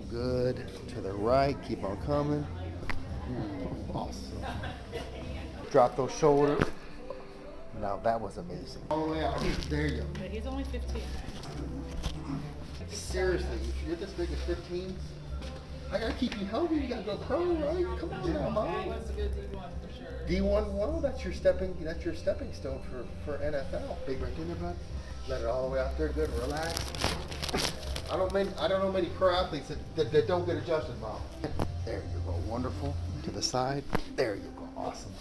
Good. To the right. Keep on coming. Awesome. Drop those shoulders. Now that was amazing. All the way out. There you go. But he's only 15. Seriously, if you're this big at 15, I gotta keep you healthy. You gotta go pro, right? Come on now, mom. He wants to go D1 for sure. D1, well, that's your stepping stone for NFL. Big right in there, bud. Let it all the way out there. Good. Relax. I don't know many pro athletes that don't get adjusted, mom. There you go. Wonderful. To the side. There you go. Awesome.